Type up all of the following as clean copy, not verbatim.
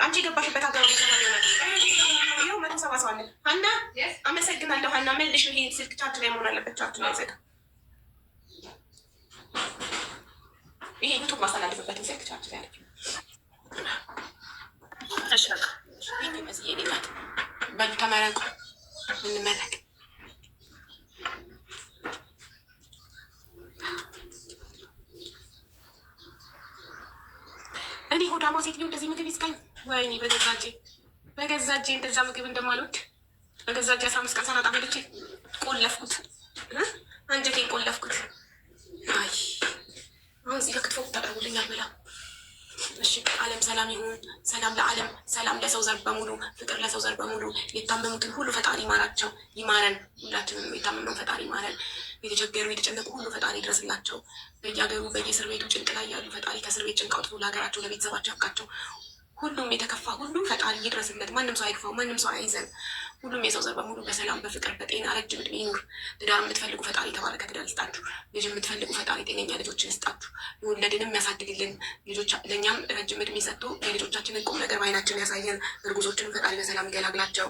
አንቺ የገባሽበት ሀገር ይኸው 170 ሰው አለ። ሀና አመሰግናለሁ። ሀና መልሽ። ይሄ ስልክ ቻርጅ ላይ መሆን አለበት። ቻርጅ ላይ ዘጋ። ይሄ ዩቱብ ማስተላለፍበትን ስልክ ቻርጅ ላይ አለች። በሉ ተመረቁ። እንመረቅ። እኔ ሆዳማ ሴትዮ እንደዚህ ምግብ ይስቃኝ። ወይኔ በገዛ እጄ እንደዛ ምግብ እንደማልወድ በገዛ እጄ 15 ቀን ሰላጣ በልቼ ቆለፍኩት፣ አንጀቴን ቆለፍኩት። አይ አሁን እዚህ ለክትፎ ታቀርቡልኝ አልበላም። እሺ ዓለም ሰላም ይሁን። ሰላም ለዓለም፣ ሰላም ለሰው ዘር በሙሉ፣ ፍቅር ለሰው ዘር በሙሉ። የታመሙትን ሁሉ ፈጣሪ ይማራቸው፣ ይማረን። ሁላችንም የታመመውን ፈጣሪ ይማረን። የተቸገሩ የተጨነቁ ሁሉ ፈጣሪ ይድረስላቸው። በየሀገሩ በየእስር ቤቱ ጭንቅ ላይ ያሉ ፈጣሪ ከእስር ቤት ጭንቅ አውጥቶ ለሀገራቸው ለቤተሰባቸው ያብቃቸው። ሁሉም የተከፋ ሁሉ ፈጣሪ ይድረስለት። ማንም ሰው አይክፋው፣ ማንም ሰው አይዘን። ሁሉም የሰው ዘር በሙሉ በሰላም በፍቅር በጤና ረጅም ዕድሜ ይኑር። ትዳር የምትፈልጉ ፈጣሪ የተባረከ ትዳር ይስጣችሁ። ልጅ የምትፈልጉ ፈጣሪ ጤነኛ ልጆችን ይስጣችሁ። የወለድንም ያሳድግልን። ለእኛም ረጅም ዕድሜ ሰጥቶ የልጆቻችንን ቁም ነገር በዓይናችን ያሳየን። እርጉዞችንም ፈጣሪ በሰላም ይገላግላቸው።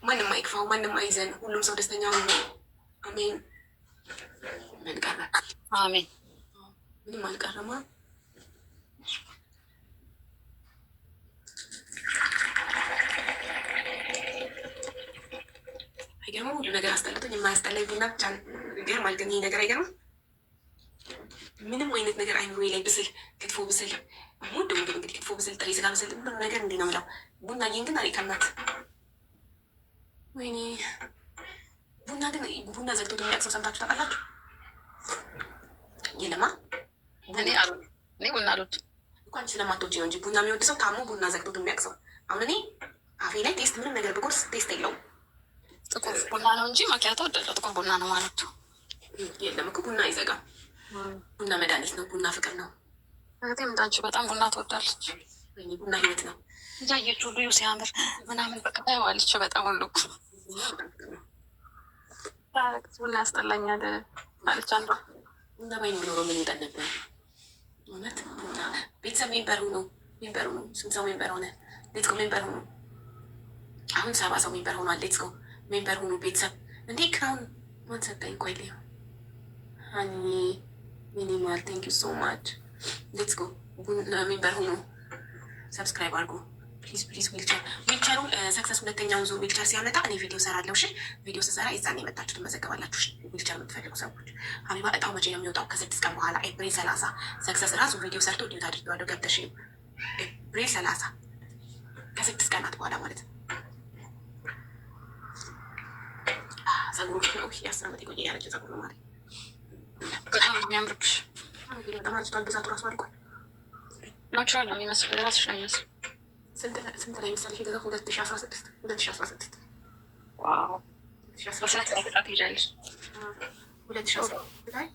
ማንም አይክፋው፣ ማንም አይዘን። ሁሉም ሰው ደስተኛ ሆኖ አሜን። ምን ቀረ? አሜን። ምንም አልቀረማ። አይገርምም? ሁሉ ነገር አስጠልቶኝ የማያስጠላኝ ቡና ብቻ ነው። ይገርማል ግን ይህ ነገር አይገርምም? ምንም አይነት ነገር አይምሮ ላይ ብስል ክትፎ ብስል ሙድ ምግብ እንግዲህ ክትፎ ብስል ጥሬ ስጋ ብስል ሁሉ ነገር እንዲህ ነው የምለው። ቡናዬን ግን አሪፍ ናት። ወይኔ ቡና ግን ቡና ዘግቶት የሚያውቅ ሰው ሰምታችሁ ታውቃላችሁ? የለማ እኔ ቡና አልወድም እኮ አንቺ ስለማትወጂ ነው እንጂ ቡና የሚወድ ሰው ታሞ ቡና ዘግቶት የሚያውቅ ሰው። አሁን እኔ አፌ ላይ ቴስት ምንም ነገር ብጎርስ ቴስት የለውም። ጥቁር ቡና ነው እንጂ ማኪያቶ ወደለው ጥቁር ቡና ነው ማለት ነው። የለም እኮ ቡና አይዘጋም። ቡና መድኃኒት ነው። ቡና ፍቅር ነው። እህቴም እንዳንቺ በጣም ቡና ትወዳለች። ቡና ህይወት ነው። እያየች ሁሉ ሲያምር ምናምን በቃ ታየዋለች። በጣም ሁሉ ቡና ያስጠላኛል አለች አንዷ። ቡና ባይኖር ኖሮ ምን ይጠን ነበር? እውነት ቡና ቤተሰብ ሜምበር ሆኖ ስንት ሰው ሜምበር ሆነ? ሌትስኮ ሜምበር ሆኖ አሁን 70 ሰው ሜምበር ሆኗል። ሌትስኮ ሜምበር ሆኖ ቤተሰብ እንዴ ክራውን ማን ሰጠኝ? ቆይ ሊሆ ሀኒ ሚኒማል ቴንክ ዩ ሶ ማች። ሌትስኮ ሜምበር ሆኖ ሰብስክራይብ አድርጎ ፕሊዝ ፕሊዝ። ዊልቸሩ ሰክሰስ ሁለተኛውን ዙር ዊልቸር ሲያመጣ እኔ ቪዲዮ ሰራለሁ። እሺ ቪዲዮ ስሰራ የዛኔ የመጣችሁ ትመዘገባላችሁ። ዊልቸር የምትፈልጉ ሰዎች ሀቢባ እጣው መቼ ነው የሚወጣው? ከ6 ቀን በኋላ ኤፕሪል 30 ሰክሰስ ራሱ ቪዲዮ ሰርቶ ዲዩት አድርገዋለሁ። ገብተሽ ኤፕሪል 30 ከ6 ቀናት በኋላ ማለት ነው። ጸጉሩ ነው 10 ዓመት የቆየ ያረጀ ጸጉር ነው ማለት በጣም የሚያምርብሽ። በጣም አርጅቷል። ብዛቱ ራሱ አልቋል። ናቹራል ነው የሚመስል ራስሽ ነው የሚመስል። ስንት ላይ ምሳሌ የገዛው 2016 ዋው 2016 ላይ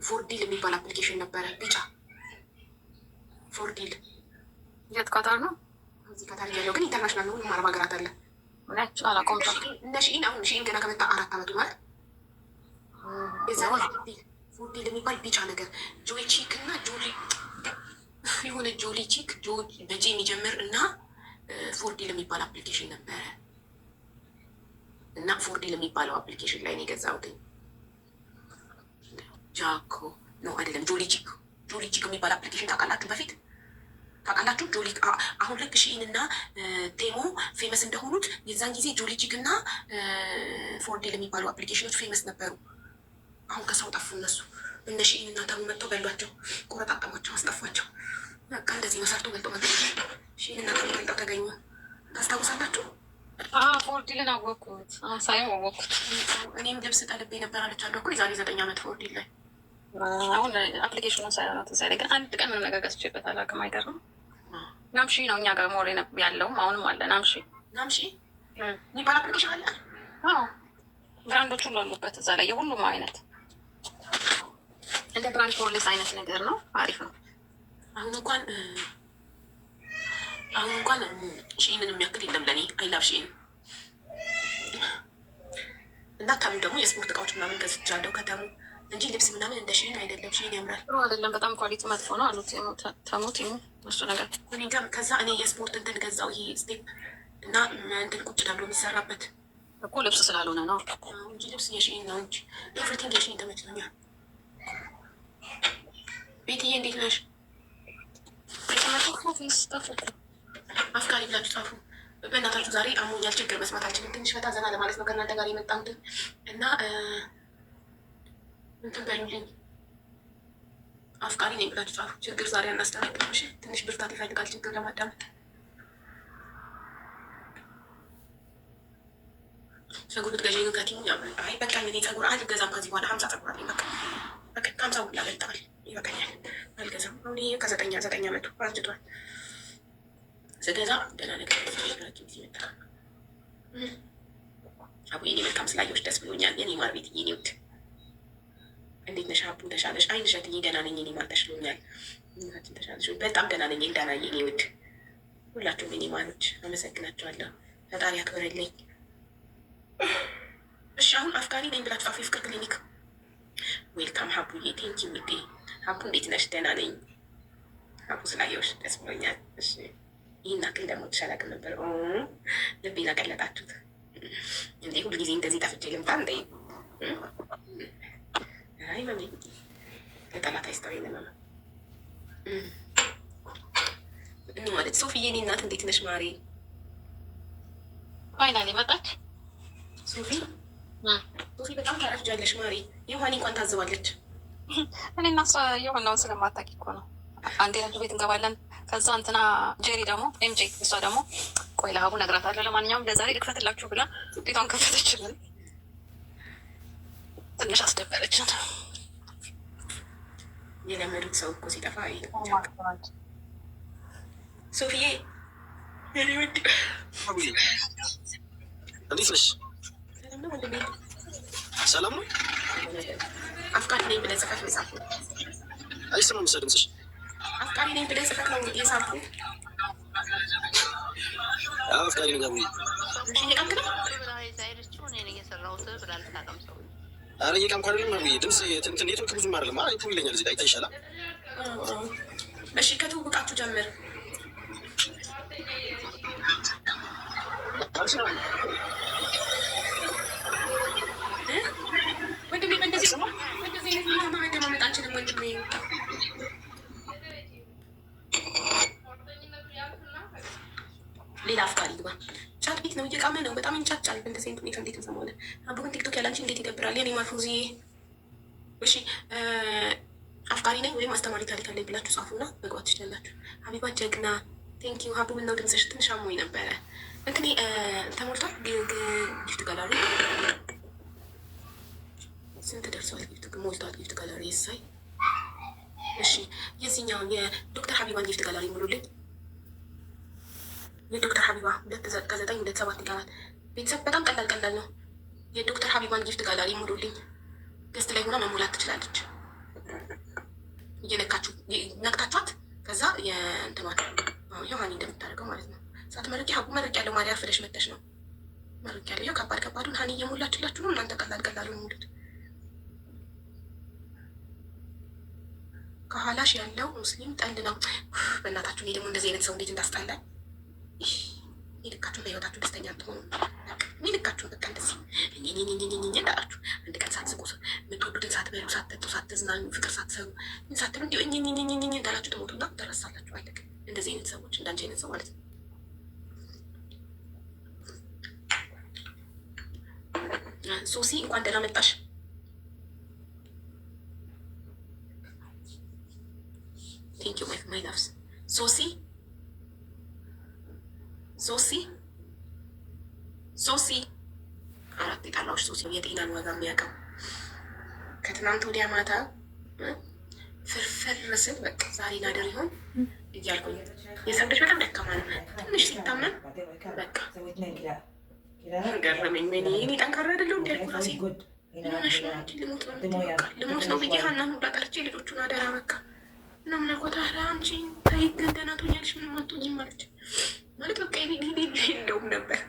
ፎርዲል የሚባል አፕሊኬሽን ነበረ። ቢጫ ፎርዲል የት ካታር ነው? እዚህ ካታር ያለው ግን ኢንተርናሽናል ነው። ሁሉም አረብ ሀገራት አለ። አላቆም እነ ሺኢን አሁን ሺኢን ገና ከመጣ 4 ዓመቱ ማለት የዛ ፎርዲል የሚባል ቢጫ ነገር ጆይ ቺክ እና ጆሊ የሆነ ጆሊ ቺክ በጄ የሚጀምር እና ፎርዲል የሚባል አፕሊኬሽን ነበረ እና ፎርዲል የሚባለው አፕሊኬሽን ላይ ነው የገዛሁት። ጃኮ ነው አይደለም፣ ጆሊ ቺክ የሚባል አፕሊኬሽን ታውቃላችሁ? በፊት ታውቃላችሁ? ጆሊ አሁን ልክ ሺኢን እና ቴሞ ፌመስ እንደሆኑት የዛን ጊዜ ጆሊ ቺክ እና ፎርዲል የሚባሉ አፕሊኬሽኖች ፌመስ ነበሩ። አሁን ከሰው ጠፉ እነሱ። እነ ሺኢን እና ቴሞ መጥተው በሏቸው፣ ቆረጣጠሟቸው፣ አስጠፏቸው። በቃ እንደዚህ መሰርቶ ገልጦ መገኘት ሺኢን እና ቴሞ ገልጠው ተገኙ። ታስታውሳላችሁ? ፎርዲልን አወቅኩት፣ ሳይም አወቅኩት። እኔም ልብስ ጠልቤ ነበር አለቻለሁ እኮ የዛሬ 9 ዓመት ፎርዲል ላይ። አሁን አፕሊኬሽኑን ሳይሆናት ዛ ግን አንድ ቀን ምንም ነገር ገዝቼበት አላውቅም። አይገርም። ናምሺ ነው እኛ ጋር ሞሬ ያለውም አሁንም አለ። ናምሺ የሚባል አፕሊኬሽን አለ። ብራንዶች ሁሉ አሉበት እዛ ላይ የሁሉም አይነት እንደ ብራንድ ፖሊስ አይነት ነገር ነው። አሪፍ ነው። አሁን እንኳን ሺኢንን የሚያክል የለም ለእኔ አይላብሽ እና ታሙ ደግሞ የስፖርት እቃዎች ምናምን ገዝቻለሁ ከተሙ እንጂ ልብስ ምናምን እንደ ሺን አይደለም። ሺን ያምራል አይደለም፣ በጣም ኳሊቲ መጥፎ ነው አሉት ተሙት እሱ ነገር። ከዛ እኔ የስፖርት እንትን ገዛው ይሄ ስቴፕ እና እንትን ቁጭ ተብሎ የሚሰራበት እኮ ልብስ ስላልሆነ ነው እንጂ ልብስ የሺን ነው እንጂ ኤቭሪቲንግ የሺን ተመችቶኛል። ቤትዬ እንዴት ነሽ? አፍቃሪ ብላችሁ ጻፉ። በእናታችሁ ዛሬ አሞኛል፣ ችግር መስማት አልችልም። ትንሽ ፈታ ዘና ለማለት ነው ከእናንተ ጋር የመጣሁት እና እንትን በሉልኝ። አፍቃሪ ነኝ ብላችሁ ጻፉ። ችግር ዛሬ አናስተናግድም። እሺ፣ ትንሽ ብርታት ይፈልጋል ችግር ለማዳመጥ። ጸጉር ልትገዢ ነው ከቲሙ? አይ በቃ እኔ ጸጉር አልገዛም ከዚህ በኋላ 50 ጸጉር አለኝ። በቃ 50 ሁላ በልጠዋል። ይበቃኛል፣ አልገዛም። አሁን ይሄ ከ9 ዓመቱ አርጅቷል። ስገዛ ገና ነገር ሲመጣ አቡ የኔ መልካም ስላየዎች ደስ ብሎኛል። የኔ ማር ቤት የኔ ውድ እንዴት ነሽ? አቡ ተሻለሽ? አይ ንሸትዬ ገና ነኝ። የኔ ማር ተሽሎኛል። ተሻለሽ? በጣም ገና ነኝ። እንዳና የኔ ውድ ሁላችሁም የኔ ማሮች አመሰግናቸዋለሁ። ፈጣሪ አክብረልኝ። እሺ አሁን አፍቃሪ ነኝ ብላችሁ ጻፉ። የፍቅር ክሊኒክ ዌልካም ሀቡዬ። ቴንኪ ውዴ። ሀቡ እንዴት ነሽ? ደህና ነኝ። ሀቡ ስላየዎች ደስ ብሎኛል። እሺ ይህን አክል ደግሞ ትሻላቅም ነበር። ልቤን አቀለጣችሁት እንዴ! ሁልጊዜ እንደዚህ ጠፍቼ ልምጣ እንዴ? አይ መሜ ለጠላት አይስተው ለመመ ማለት ሶፊዬ፣ እኔ እናት እንዴት ነሽ ማሬ? ፋይናሊ መጣች ሶፊ። ሶፊ በጣም ታረፍጃለሽ ማሬ። የውሃኔ እንኳን ታዝባለች። እኔ እና እሷ የሆነውን ስለማታውቂ እኮ ነው። አንዴ አንዱ ቤት እንገባለን። ከዛ እንትና ጄሪ ደግሞ ኤምጄ እሷ ደግሞ ቆይ ለሀቡ እነግራታለሁ። ለማንኛውም ለዛሬ ልክፈትላችሁ ብላ ቤቷን ከፈተችልን። ትንሽ አስደበረችን። የለመዱት ሰው እኮ ሲጠፋ ሶፊዬ የኔ ውድ እንዴት ነሽ? ሰላም ነው። አፍቃሪ ነኝ ብለህ ጽፈት ነው የጻፍኩት። አይሰማም መሰለኝ ድምፅሽ። አፍቃሪ ነኝ ብለህ ጽፈት ነው የጻፍኩት። አፍቃሪ ነኝ ጋር እሺ እየቀምክ ነው? ኧረ እየቀምኩ አይደለም። ድምፅ ኔትወርክ ብዙም አይደለም። ፑል ይለኛል እዚህ ላይ ይሻላል። እሺ ከትውውቃችሁ ጀምር። ወንድሜ በእንደዚህ መደማመጥ አንችልም ወንድሜ። ሌላ አፍቃሪ ግባ። ቻት ቤት ነው፣ እየቃመ ነው። በጣም እንጫጫል። በእንደዚህ አይነት ሁኔታ እንዴት እንሰማለን? አቡን ቲክቶክ ያላንቺ እንዴት ይደብራል። የኔ ማርፉዚዬ። እሺ አፍቃሪ ነኝ ወይም አስተማሪ ታሪክ አለኝ ብላችሁ ጻፉና መግባት ትችላላችሁ። ሀቢባ ጀግና ቴንኪዩ። ሀቡ ምነው ድምፅሽ ትንሽ አሞኝ ነበረ። እንትኔ ተሞልቷል። ጊፍት ጋላሪ ስንት ደርሷል? ጊፍት ሞልቷል። ጊፍት ጋላሪ የሳይ። እሺ የዚህኛውን የዶክተር ሀቢባን ጊፍት ጋላሪ ሙሉልኝ። የዶክተር ሀቢባ 2/9/27 ይገባል። ቤተሰብ በጣም ቀላል ነው። የዶክተር ሀቢባን ጊፍት ጋላሪ ሙሉልኝ። ገስት ላይ ሆና መሙላት ትችላለች። እየነካችሁ ነቅታችኋት ከዛ የእንትኗት ዮሐኒ እንደምታደርገው ማለት ነው። ሳትመርቂ ሀቡ መርቅ ያለው ማሪያ ፍለሽ መተሽ ነው መርቅ ያለው። ያው ከባዱን ሀኒ እየሞላችላችሁ ነው። እናንተ ቀላሉን ሙሉት። ከኋላሽ ያለው ሙስሊም ጠል ነው። በእናታችሁ እኔ ደግሞ እንደዚህ አይነት ሰው እንዴት እንዳስጣላል። ይልካችሁን በህይወታችሁ ደስተኛ ትሆኑ። ይልካችሁን በቃ እንደዚህ እንዳላችሁ አንድ ቀን ሳትስቁ የምትወዱትን ሳትበሉ ሳትጠጡ ሳትዝናኙ ፍቅር ሳትሰሩ ምን ሳትሉ እንዲ እንዳላችሁ ትሞቱና ትረሳላችሁ። አለቅ እንደዚህ አይነት ሰዎች እንዳንቺ አይነት ሰው ማለት ነው። ሶሲ እንኳን ደህና መጣሽ። ቴንክ ዩ ማይ ላቭስ። ሶሲ አራት የጣላዎች ሶሲ የጤናን ዋጋ የሚያውቀው ከትናንት ወዲያ ማታ ፍርፍር ስል በቃ ዛሬ ናደር ይሆን እያልኩኝ የሰው ልጅ በጣም ደካማ ነው። ትንሽ ሲታመን በቃ ገረመኝ። እኔ ጠንካራ አይደለሁ እንዲያልኩ ራሴ ልሞት ነው ብዬ ሀናን ሁላ ጠርቼ ልጆቹን አደራ በቃ ምናምን አልኳት። ኧረ አንቺ ተይ ግን ደህና ትሆኛለሽ ምንም አትሆኝም አለች። ማለት በቃ እንደውም ነበር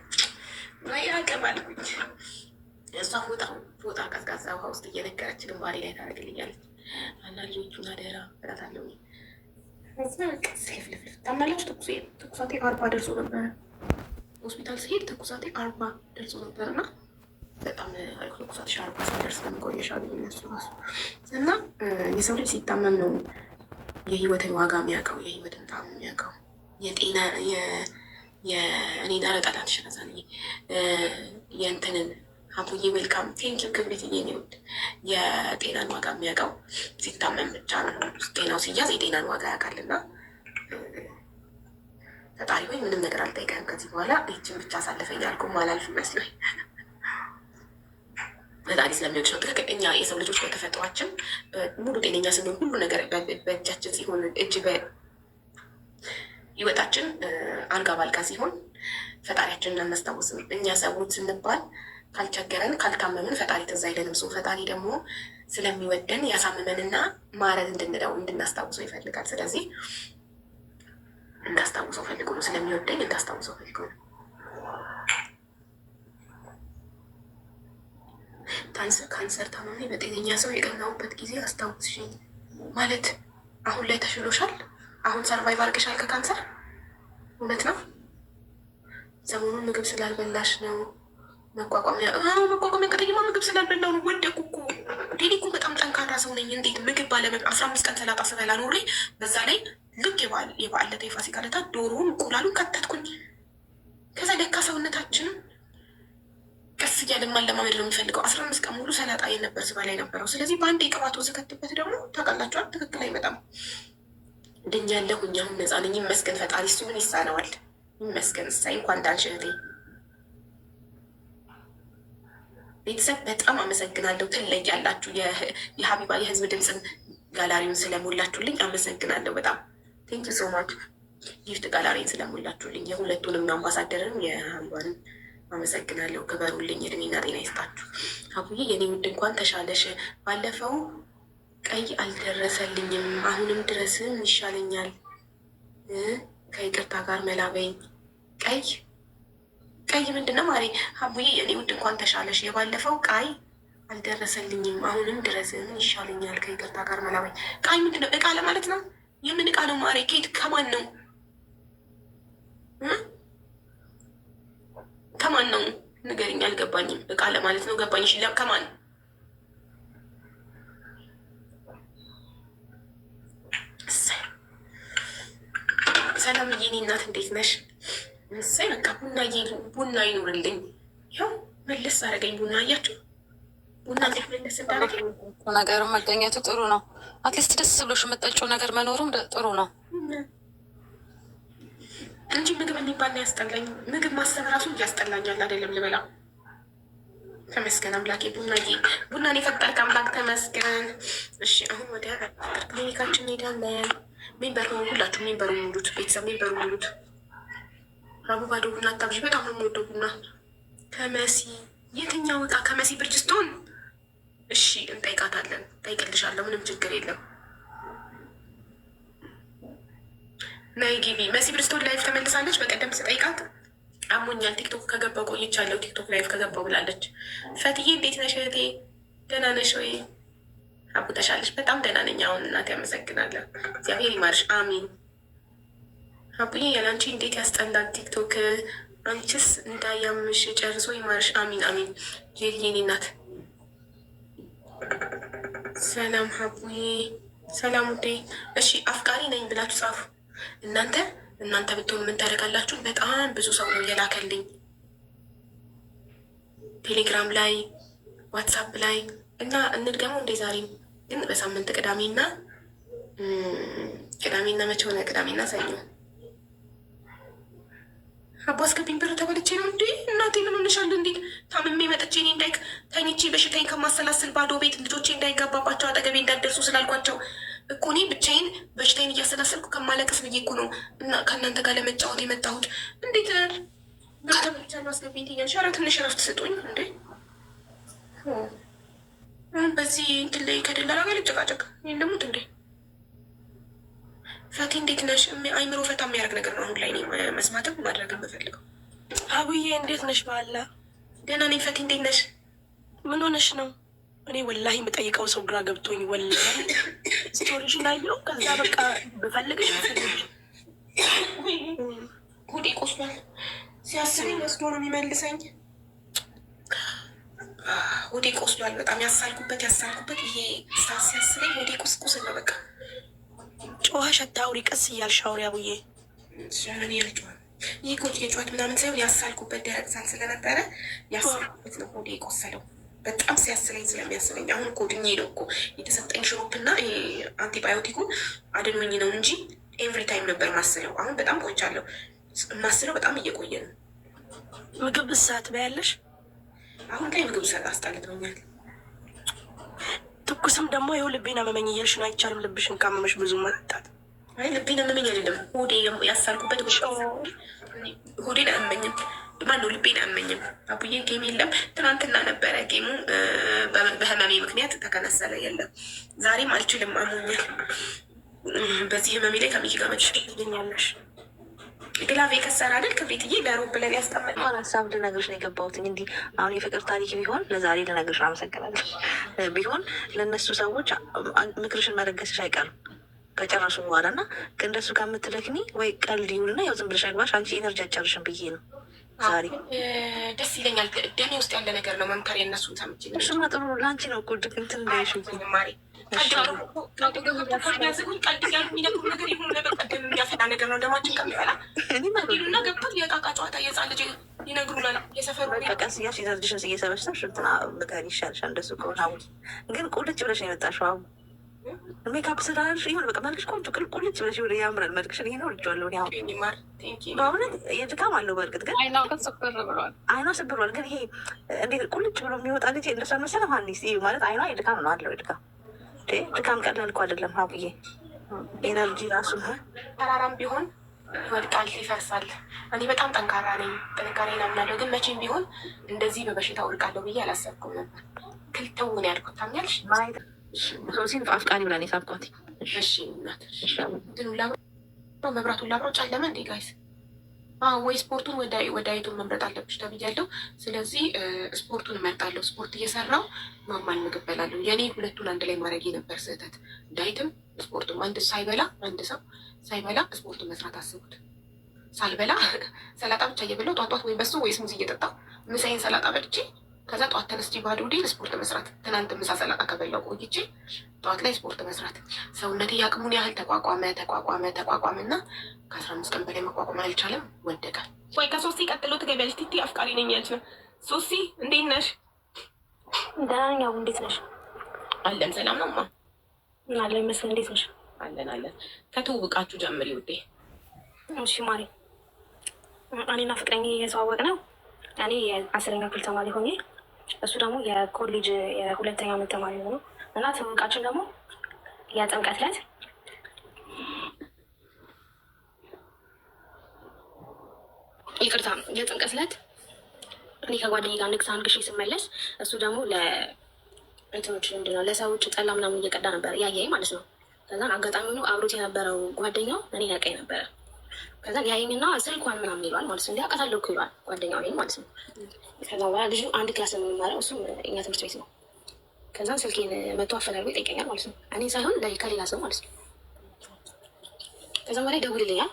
ላይ ታደርግልኛለች። እና ልጆቹን አደራ እላታለሁ። ልፍልፍልፍ ታመላች። ትኩሳቴ 40 ደርሶ ነበረ። ሆስፒታል ስሄድ ትኩሳቴ 40 ደርሶ ነበር እና በጣም ትኩሳትሽ 40 ሲደርስ ለመቆየሻ እነሱ ራሱ እና የሰው ልጅ ሲታመም ነው የህይወትን ዋጋ የሚያውቀው፣ የህይወትን ጣዕም የሚያውቀው። የጤና እኔ ዳረ ጠላት ሽረዛን የእንትንን አቡዬ ዌልካም ቴንኪው ክብሪትዬ ነው። የጤናን ዋጋ የሚያውቀው ሲታመም ብቻ ነው። ጤናው ሲያዝ የጤናን ዋጋ ያውቃልና ፈጣሪ ወይ ምንም ነገር አልጠይቀህም ከዚህ በኋላ ይችን ብቻ አሳልፈኝ አልኩም አላልፍ መስሎኝ ፈጣሪ ስለሚወድ ነው። ትክክል። እኛ የሰው ልጆች በተፈጥሯችን ሙሉ ጤነኛ ስንሆን ሁሉ ነገር በእጃችን ሲሆን እጅ በህይወታችን አልጋ ባልጋ ሲሆን ፈጣሪያችንን አናስታውስም። እኛ ሰዎች ስንባል ካልቸገረን ካልታመምን ፈጣሪ ትዝ አይለንም። ሰው ፈጣሪ ደግሞ ስለሚወደን ያሳምመንና ማረን እንድንለው እንድናስታውሰው ይፈልጋል። ስለዚህ እንዳስታውሰው ፈልጎ ነው። ስለሚወደኝ እንዳስታውሰው ፈልጎ ነው። ካንሰር ታማሚ በጤነኛ ሰው የቀናውበት ጊዜ አስታውስሽኝ ማለት አሁን ላይ ተሽሎሻል? አሁን ሰርቫይቭ አድርገሻል ከካንሰር? እውነት ነው። ሰሞኑን ምግብ ስላልበላሽ ነው መቋቋሚያ ከተማ ምግብ ስላልበላው ነው። ወደቁ እኮ ዴሊ እኮ በጣም ጠንካራ ሰው ነኝ። እንዴት ምግብ ባለመ 15 ቀን ሰላጣ ስበላ ኖሬ በዛ ላይ ልክ የበዓል ዕለት የፋሲካ ዕለት ዶሮውን እንቁላሉን ከተትኩኝ። ከዛ ለካ ሰውነታችን ቀስ እያለን ማለማመድ ነው የሚፈልገው። 15 ቀን ሙሉ ሰላጣ የነበር ስበላ የነበረው። ስለዚህ በአንድ የቅባት ወዘከትበት ደግሞ ታውቃላችኋል፣ ትክክል አይመጣም። ድኛለሁ፣ አሁን ነፃ ነኝ። ይመስገን ፈጣሪ። እሱ ምን ይሳነዋል? ይመስገን። እሳይ እንኳን ዳንሽ እህቴ። ቤተሰብ በጣም አመሰግናለሁ። ትለያላችሁ። የሀቢባ የህዝብ ድምፅን ጋላሪውን ስለሞላችሁልኝ አመሰግናለሁ በጣም ቴንኪ ሶ ማች። ጊፍት ጋላሪን ስለሞላችሁልኝ የሁለቱንም አምባሳደርንም የሀቢባንን አመሰግናለሁ። ክበሩልኝ። እድሜና ጤና ይስጣችሁ። አቡዬ የኔ ውድ እንኳን ተሻለሽ። ባለፈው ቀይ አልደረሰልኝም፣ አሁንም ድረስም ይሻለኛል። ከይቅርታ ጋር መላበኝ። ቀይ ምንድን ነው ማሬ? አቡዬ የኔ ውድ እንኳን ተሻለሽ። የባለፈው ቀይ አልደረሰልኝም፣ አሁንም ድረስም ይሻለኛል። ከይቅርታ ጋር መላበኝ። ቀይ ምንድን ነው? እቃ ለማለት ነው። የምን እቃ ነው ማሬ? ኬት ከማን ነው? ከማን ነው ንገሪኝ። አልገባኝም። እቃ ለማለት ነው። ገባኝ። እሺ ከማን? ሰላም የኔ እናት እንዴት ነሽ? እሰይ በቃ ቡና ይኑርልኝ። ያው መለስ አደረገኝ ቡና። አያችሁ ቡና እንዴት መለስ እንዳደረገኝ። ነገር መገኘቱ ጥሩ ነው። አትሊስት ደስ ብሎሽ የምጠጪው ነገር መኖሩም ጥሩ ነው እንጂ ምግብ የሚባል ነው ያስጠላኝ። ምግብ ማሰብ ራሱ እያስጠላኛል። አይደለም ልበላ። ተመስገን አምላኬ። ቡናን የፈጠርክ አምላክ ተመስገን። እሺ አሁን ወደ ክሊኒካችን እንሄዳለን። ሜምበር ነው ሁላችሁ። ሜምበሩ ሙሉት። ቤተሰብ ሜምበሩ ሙሉት። ራቡ ባዶ ቡና አታብዥ። በጣም ነው የምወደው ቡና ከመሲ። የትኛው እቃ? ከመሲ ብርጅስቶን። እሺ እንጠይቃታለን። ጠይቅልሻለሁ። ምንም ችግር የለም። ናይ ጊቢ መሲ ብርስቶን ላይፍ ተመልሳለች። በቀደም ስጠይቃት አሞኛል ቲክቶክ ከገባው ቆይቻለሁ፣ ቲክቶክ ላይፍ ከገባው ብላለች። ፈትዬ እንዴት ነሽ እህቴ? ደህና ነሽ ወይ? አቡተሻለች? በጣም ደህና ነኝ አሁን እናቴ። አመሰግናለሁ። እግዚአብሔር ይማርሽ። አሚን። አቡዬ ያላንቺ እንዴት ያስጠላል ቲክቶክ። አንቺስ እንዳያምሽ ጨርሶ ይማርሽ። አሚን አሚን። የኔ እናት ሰላም። አቡዬ ሰላም ውዴ። እሺ አፍቃሪ ነኝ ብላችሁ ጻፉ። እናንተ ብትሆኑ ምን ታደርጋላችሁ? በጣም ብዙ ሰው ነው የላከልኝ ቴሌግራም ላይ ዋትሳፕ ላይ እና እንድገመው እንደ ዛሬ ግን በሳምንት ቅዳሜና መቼ ሆነ? ቅዳሜና ሰኞ። አቦ አስገቢኝ ብር ተበልቼ ነው እንዴ? እናቴ ምን ሆነሻል እንዴ? ታምሜ መጥቼ እኔ ተኝቼ በሽታዬን ከማሰላስል ባዶ ቤት ልጆቼ እንዳይጋባባቸው አጠገቤ እንዳትደርሱ ስላልኳቸው እኮ እኔ ብቻዬን በሽታዬን እያሰላሰልኩ ከማለቅስ ብዬ እኮ ነው እና ከእናንተ ጋር ለመጫወት የመጣሁት። እንዴት ብር ተበልቻለሁ አስገቢኝ ትያለሽ? ኧረ ትንሽ እረፍት ስጡኝ እንዴ። በዚህ እንትን ላይ ከደላላ ጋር ልጨቃጨቅ የለሙት እንዴ? ፈቴ እንዴት ነሽ? አይምሮ ፈታ የሚያደርግ ነገር ነው አሁን ላይ መስማትም ማድረግ የምፈልገው። አቡዬ እንዴት ነሽ? ባላ ደህና ነኝ። ፈቴ እንዴት ነሽ? ምን ሆነሽ ነው? እኔ ወላሂ የምጠይቀው ሰው ግራ ገብቶኝ ወላሂ ስቶሪሽን ላይ ነው። ከዛ በቃ ብፈልግሽ ሆዴ ቆስሏል። ሲያስበኝ ወስዶ ነው የሚመልሰኝ። ሆዴ ቆስሏል በጣም ያሳልኩበት ይሄ ሲያስበኝ ሆዴ ቁስቁስ ነው በቃ። ጮኸሽ አታውሪ፣ ቀስ እያልሽ አውሪ አቡዬ። ምን ያልጨዋል? ይህ ኮጭ የጨዋት ምናምን ሳይሆን ያሳልኩበት ደረቅ ሳል ስለነበረ ያሳልኩበት ነው ሆዴ የቆሰለው። በጣም ሲያስለኝ ስለሚያስለኝ አሁን እኮ ድኜ ነው እኮ የተሰጠኝ ሽሮፕ እና አንቲባዮቲኩ አድኖኝ ነው እንጂ ኤቭሪ ታይም ነበር ማስለው። አሁን በጣም ቆይቻለሁ ማስለው፣ በጣም እየቆየ ነው። ምግብ እሳት በያለሽ? አሁን ላይ ምግብ እሳት አስጠልቶኛል። ትኩስም ደግሞ ይኸው ልቤን አመመኝ እያልሽ ነው። አይቻልም ልብሽን ካመመሽ ብዙ መጠጣት። አይ ልቤን አመመኝ አይደለም ሆዴ ያሳልኩበት ሆዴን አመኝም። ማነው ልቤን አመኝም። አቡዬ ጌም የለም። ትናንትና ነበረ ጌሙ በህመሜ ምክንያት ተከነሰለ። የለም ዛሬም አልችልም፣ አሞኛል። በዚህ ህመሜ ላይ ከሚኪ ጋር መች ትገኛለሽ? ግላቬ ከሰራ አይደል ክብሪትዬ ለሮብ ብለን ያስቀመጥ ሀሳብ ልነግርሽ ነው የገባሁት። እንዲህ አሁን የፍቅር ታሪክ ቢሆን ለዛሬ ልነግርሽ አመሰግናለሁ። ቢሆን ለእነሱ ሰዎች ምክርሽን መለገስሽ አይቀርም ከጨረሱ በኋላ እና ከእንደሱ ጋር የምትደክሚ ወይ ቀልድ ይሁንና ያው ዝም ብለሽ አግባሽ አንቺ ኤነርጂ አጨርሽን ብዬ ነው ዛሬ። ደስ ይለኛል። ደሜ ውስጥ ያለ ነገር ነው መምከር የእነሱን ሰምቼ። እሱማ ጥሩ ለአንቺ ነው እኮ ድክምትን እንዳይሽ ማሪ የሚያፈላ ነገር ነው። ደማችን ከሚፈላ ና ገብቶት የቃቃ ጨዋታ የህፃን ልጅ ይነግሩናል። የሰፈሩ ቀስ እያልሽ ኤነርጂሽን እየሰበሰብሽ እንትና ምከሪ ይሻልሻል። እንደሱ ከሆነ አቡ ግን ቁልጭ ብለሽ ነው የመጣሽው። አቡ ሜካፕ ስራሽ ይሁን በቃ መልክሽ ቆንጆ ቁልጭ ብለሽ ወደ ያምራል መልክሽን። ይሄ ነው ልጅዋለሁ በእውነት የድካም አለው። በእርግጥ ግን አይኗ ስብሯል። ግን ይሄ እንዴት ቁልጭ ብሎ የሚወጣ ልጅ እንደሷ መሰለ ሀኒስ ማለት አይኗ የድካም ነው አለው። ድካም ቀላል እኮ አይደለም ሀብዬ። ኤነርጂ ራሱ ተራራም ቢሆን ይወድቃል፣ ይፈርሳል። እኔ በጣም ጠንካራ ነኝ፣ ጥንካሬን አምናለሁ። ግን መቼም ቢሆን እንደዚህ በበሽታ ወድቃለሁ ብዬ አላሰብኩም ነበር። ክልተውን ያልኩት ታምኛለሽ። ሶሲን አፍቃሪ ብላ ነው የሳብኳት። እሺ እናት መብራቱን ላብረው ጨለመ እንዴ ጋይስ? ወይ ስፖርቱን ወደ አይቱን መምረጥ አለብሽ ተብያለሁ። ስለዚህ ስፖርቱን እመርጣለሁ። ስፖርት እየሰራው ማማን ምግብ በላለሁ። የኔ ሁለቱን አንድ ላይ ማድረግ የነበር ስህተት። ዳይትም ስፖርቱም አንድ ሰው ሳይበላ ስፖርቱን መስራት አስቡት። ሳልበላ ሰላጣ ብቻ እየበላው ጧጧት ወይ በሱ ወይ ስሙዝ እየጠጣው ምሳዬን ሰላጣ በልቼ ከዛ ጠዋት ተነስቼ ባዶ ሆዴን ስፖርት መስራት። ትናንት ምሳ ሰላጣ ከበላው ቆይቼ ጠዋት ላይ ስፖርት መስራት። ሰውነቴ የአቅሙን ያህል ተቋቋመ እና ከ15 ቀን በላይ መቋቋም አልቻለም፣ ወደቀ። ወይ ከሶስት ቀጥሎ ትገቢያለሽ። ቲቲ አፍቃሪ ነኝ ያልሽ ነው። ሶሲ እንዴት ነሽ? ደህና ነኝ። አቡ እንዴት ነሽ? አለን ሰላም ነው ማ አለ ይመስል። እንዴት ነሽ? አለን። ከትውውቃችሁ ጀምሪ ውዴ። እሺ ማሪ፣ እኔና ፍቅረኛ እየተዋወቅ ነው። እኔ የ10ኛ ክፍል ተማሪ ሆኜ እሱ ደግሞ የኮሌጅ የ2ኛ ዓመት ተማሪ ሆኖ እና ትውውቃችን ደግሞ የጥምቀት ዕለት የጥምቀት ዕለት እኔ ከጓደኛዬ ጋር ንግስ አንግሼ ስመለስ እሱ ደግሞ ለእንትኖች ምንድን ነው ለሰዎች ጠላ ምናምን እየቀዳ ነበር ያየኝ ማለት ነው። ከዛን አጋጣሚ ሆኖ አብሮት የነበረው ጓደኛው እኔ ያውቀኝ ነበረ። ከዛን ያየኝና ስልኳን ምናምን ይሏል ማለት ነው። አውቃታለሁ እኮ ይሏል ጓደኛው እኔን ማለት ነው። ከዛ በኋላ ልጁ አንድ ክላስ ነው የምንማረው፣ እሱም እኛ ትምህርት ቤት ነው። ከዛን ስልኬን መቶ አፈላልጎ ይጠይቀኛል ማለት ነው። እኔ ሳይሆን ከሌላ ሰው ማለት ነው። ከዛ በኋላ ይደውልልኛል፣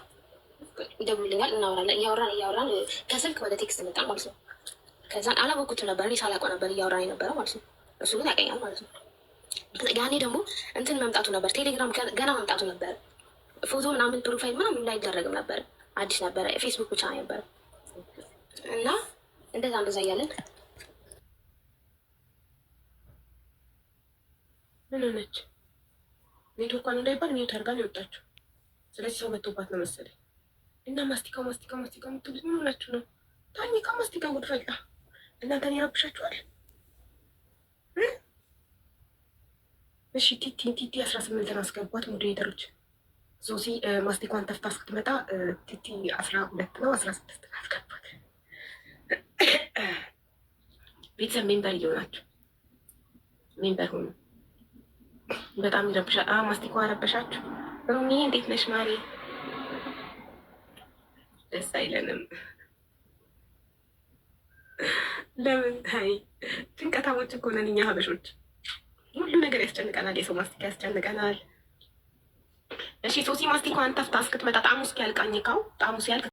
እናወራለን። እያወራን ከስልክ ወደ ቴክስት መጣን ማለት ነው። ከዛን አላወኩትም ነበር፣ እኔ ሳላውቀው ነበር እያወራን የነበረው ማለት ነው። እሱ ግን ያውቀኛል ማለት ነው። ያኔ ደግሞ እንትን መምጣቱ ነበር፣ ቴሌግራም ገና መምጣቱ ነበር። ፎቶ ምናምን ፕሮፋይል ምናምን እንዳይደረግም ነበር፣ አዲስ ነበረ፣ ፌስቡክ ብቻ ነበረ። እና እንደዛ እያለን ምን ሆነች? ኔትወርኳን እንዳይባል ሚዩት አድርጋ ነው የወጣችው። ስለዚህ ሰው መጥቶባት ነው መሰለኝ። እና ማስቲካ የምትሉት ምን ሆናችሁ ነው? ታኒካ ማስቲካ ጉድ ፈላ። እናንተን ይረብሻችኋል። እሺ ቲቲ 18 አስገቧት ሞዴሬተሮች። ሶሲ ማስቲኳን ተፍታ እስክትመጣ ቲቲ 12 ነው 16 አስገቧት። ቤተሰብ ሜምበር እየሆናችሁ ሜምበር ሆኑ። በጣም ይረብሻል። ማስቲኳ ረበሻችሁ። ሮሚ እንዴት ነሽ ማሪ? ደስ አይለንም። ለምን? አይ ጭንቀታሞች እኮ ነን እኛ ሀበሾች። ያስጨንቀናል፣ የሰው ማስቲካ ያስጨንቀናል። እሺ ሶሲ ማስቲካዋን ተፍታ እስክትመጣ ጣዕሙ እስኪያልቃኝ ካው ጣዕሙ ሲያልቅ